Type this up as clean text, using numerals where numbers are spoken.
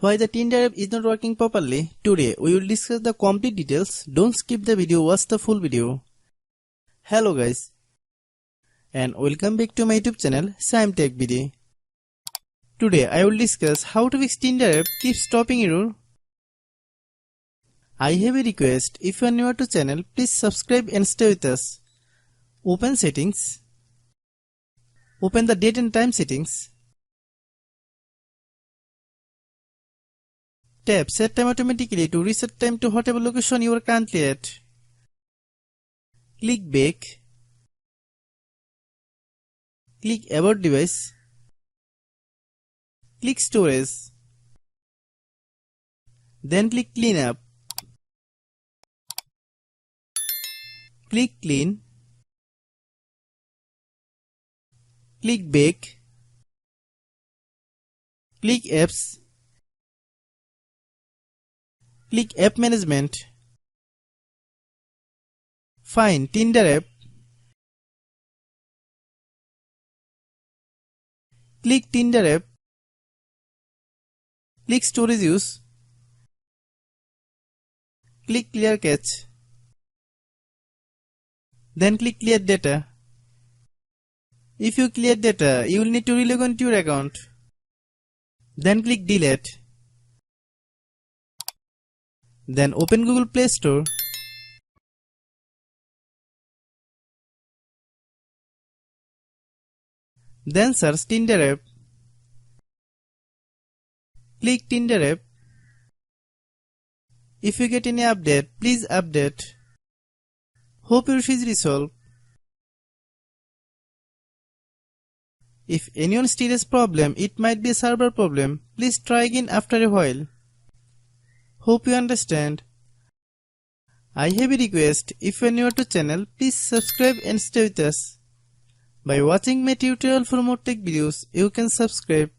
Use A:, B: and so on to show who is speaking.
A: Why the Tinder app is not working properly? Today we will discuss the complete details. Don't skip the video, watch the full video. Hello guys, and welcome back to my YouTube channel Shaem Tech Video. Today I will discuss how to fix Tinder app keeps stopping error. I have a request. If you are new to channel, please subscribe and stay with us. Open settings. Open the date and time settings. Tap set time automatically to reset time to whatever location you are currently at. Click back. Click about device. Click storage. Then click clean up. Click clean. Click back. Click apps. Click app management. Find Tinder app. Click Tinder app. Click storage use. Click clear cache. Then click clear data. If you clear data, you will need to relog on to your account. Then click delete. Then open Google Play Store. Then search Tinder app. Click Tinder app. If you get any update, please update. Hope your issue is resolved. If anyone still has problem, it might be a server problem. Please try again after a while. Hope you understand. I have a request. If you are new to channel, please subscribe and stay with us. By watching my tutorial for more tech videos, you can subscribe.